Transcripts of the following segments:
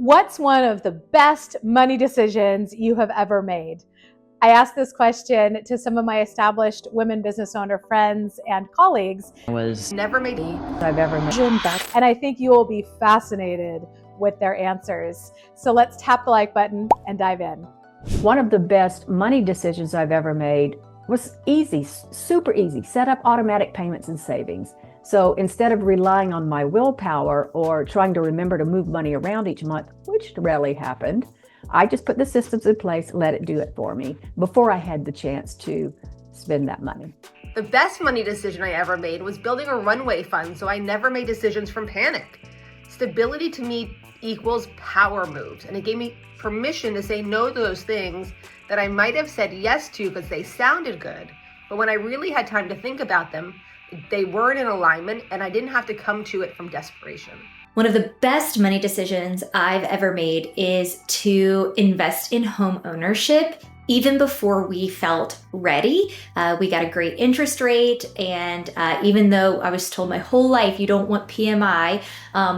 What's one of the best money decisions you have ever made? I asked this question to some of my established women business owner friends and colleagues. Was never made me I've ever made. And I think you will be fascinated with their answers. So let's tap the like button and dive in. One of the best money decisions I've ever made was easy, super easy. Set up automatic payments and savings. So instead of relying on my willpower or trying to remember to move money around each month, which rarely happened, I just put the systems in place, let it do it for me before I had the chance to spend that money. The best money decision I ever made was building a runway fund so I never made decisions from panic. Stability to me equals power moves, and it gave me permission to say no to those things that I might have said yes to because they sounded good, but when I really had time to think about them, they weren't in alignment, and I didn't have to come to it from desperation. One of the best money decisions I've ever made is to invest in home ownership even before we felt ready. We got a great interest rate, and even though I was told my whole life you don't want PMI,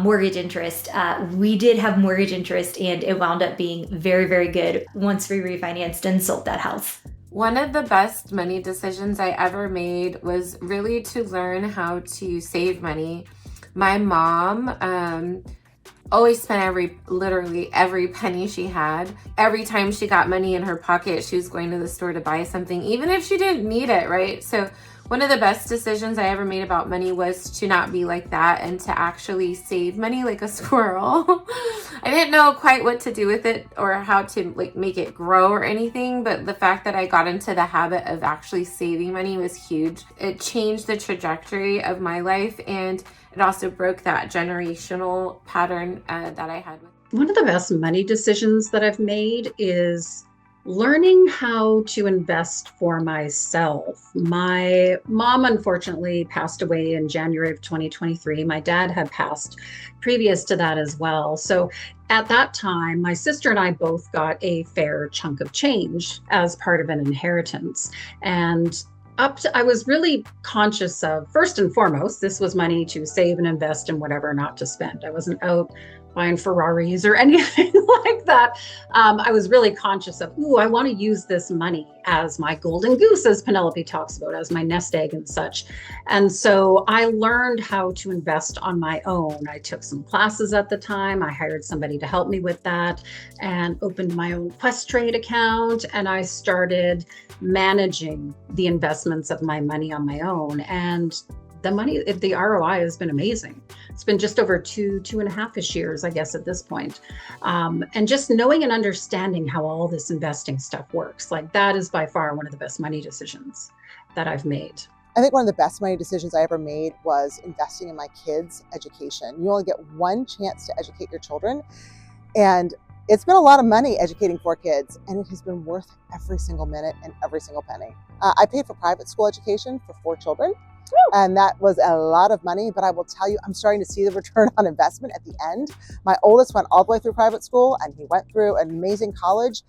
mortgage interest, we did have mortgage interest, and it wound up being very, very good once we refinanced and sold that house. One of the best money decisions I ever made was really to learn how to save money. My mom always spent literally every penny she had. Every time she got money in her pocket, she was going to the store to buy something, even if she didn't need it, right? So one of the best decisions I ever made about money was to not be like that and to actually save money like a squirrel. I didn't know quite what to do with it or how to make it grow or anything, but the fact that I got into the habit of actually saving money was huge. It changed the trajectory of my life, and it also broke that generational pattern that I had. One of the best money decisions that I've made is learning how to invest for myself. My mom unfortunately passed away in January of 2023. My dad had passed previous to that as well. So at that time, my sister and I both got a fair chunk of change as part of an inheritance. And I was really conscious of, first and foremost, this was money to save and invest in whatever, not to spend. I wasn't out buying Ferraris or anything like that. I was really conscious of, I want to use this money as my golden goose, as Penelope talks about, as my nest egg and such. And so I learned how to invest on my own. I took some classes at the time. I hired somebody to help me with that and opened my own Questrade account. And I started managing the investments of my money on my own. And the ROI has been amazing. It's been just over two and a half-ish years, I guess, at this point. And just knowing and understanding how all this investing stuff works, that is by far one of the best money decisions that I've made. I think one of the best money decisions I ever made was investing in my kids' education. You only get one chance to educate your children. And it's been a lot of money educating 4 kids, and it has been worth every single minute and every single penny. I paid for private school education for 4 children. And that was a lot of money, but I will tell you, I'm starting to see the return on investment at the end. My oldest went all the way through private school, and he went through an amazing college.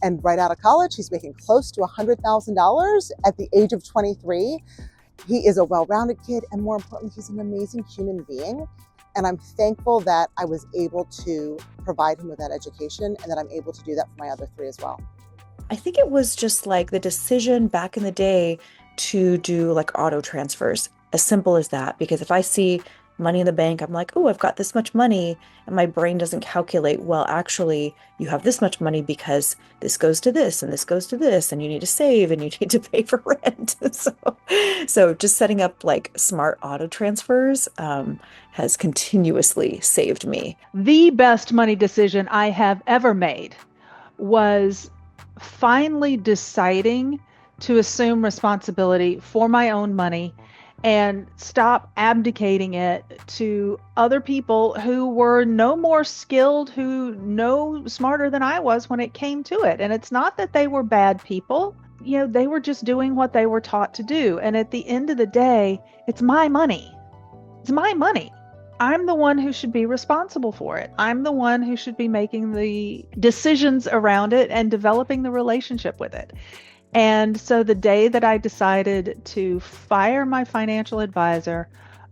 And right out of college, he's making close to $100,000 at the age of 23. He is a well-rounded kid, and more importantly, he's an amazing human being. And I'm thankful that I was able to provide him with that education, and that I'm able to do that for my other 3 as well. I think it was just the decision back in the day to do auto transfers, as simple as that. Because if I see money in the bank, I'm like, I've got this much money, and my brain doesn't calculate, well, actually, you have this much money because this goes to this, and this goes to this, and you need to save, and you need to pay for rent. So just setting up smart auto transfers has continuously saved me. The best money decision I have ever made was finally deciding to assume responsibility for my own money and stop abdicating it to other people who were no more skilled, who no smarter than I was when it came to it. And it's not that they were bad people. They were just doing what they were taught to do. And at the end of the day, it's my money. It's my money. I'm the one who should be responsible for it. I'm the one who should be making the decisions around it and developing the relationship with it. And so the day that I decided to fire my financial advisor,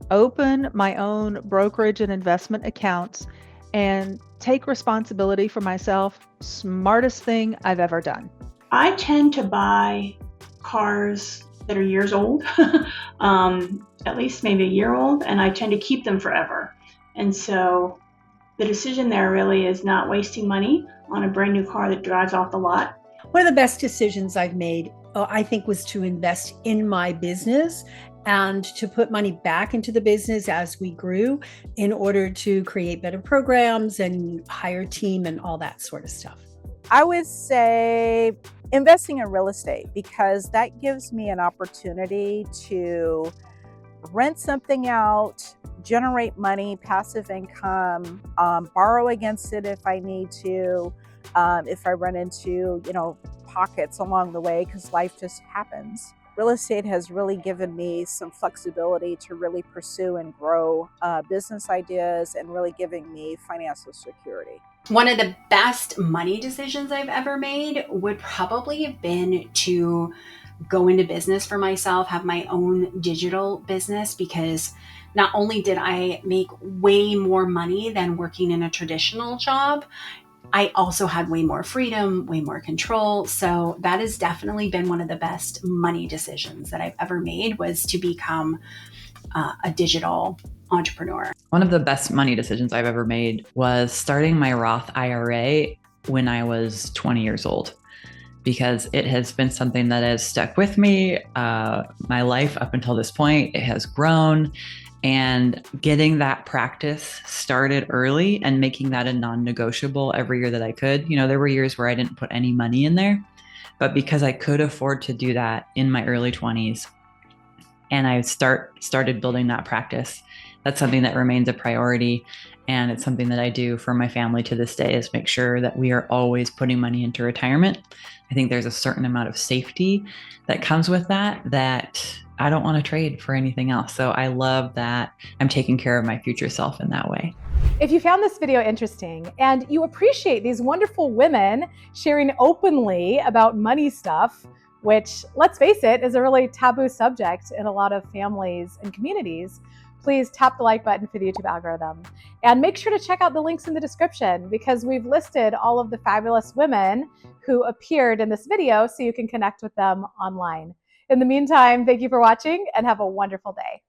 open my own brokerage and investment accounts, and take responsibility for myself. Smartest thing I've ever done. I tend to buy cars that are years old, at least maybe a year old, and I tend to keep them forever. And so the decision there really is not wasting money on a brand new car that drives off the lot. One of the best decisions I've made, I think, was to invest in my business and to put money back into the business as we grew in order to create better programs and hire a team and all that sort of stuff. I would say investing in real estate, because that gives me an opportunity to rent something out, generate money, passive income, borrow against it if I need to, if I run into, pockets along the way, because life just happens. Real estate has really given me some flexibility to really pursue and grow business ideas, and really giving me financial security. One of the best money decisions I've ever made would probably have been to go into business for myself, have my own digital business, because not only did I make way more money than working in a traditional job, I also had way more freedom, way more control. So that has definitely been one of the best money decisions that I've ever made, was to become a digital entrepreneur. One of the best money decisions I've ever made was starting my Roth IRA when I was 20 years old, because it has been something that has stuck with me my life up until this point. It has grown, and getting that practice started early and making that a non-negotiable every year that I could. There were years where I didn't put any money in there, but because I could afford to do that in my early 20s, and I started building that practice, that's something that remains a priority. And it's something that I do for my family to this day, is make sure that we are always putting money into retirement. I think there's a certain amount of safety that comes with that I don't want to trade for anything else. So I love that I'm taking care of my future self in that way. If you found this video interesting and you appreciate these wonderful women sharing openly about money stuff, which, let's face it, is a really taboo subject in a lot of families and communities, please tap the like button for the YouTube algorithm. And make sure to check out the links in the description, because we've listed all of the fabulous women who appeared in this video so you can connect with them online. In the meantime, thank you for watching and have a wonderful day.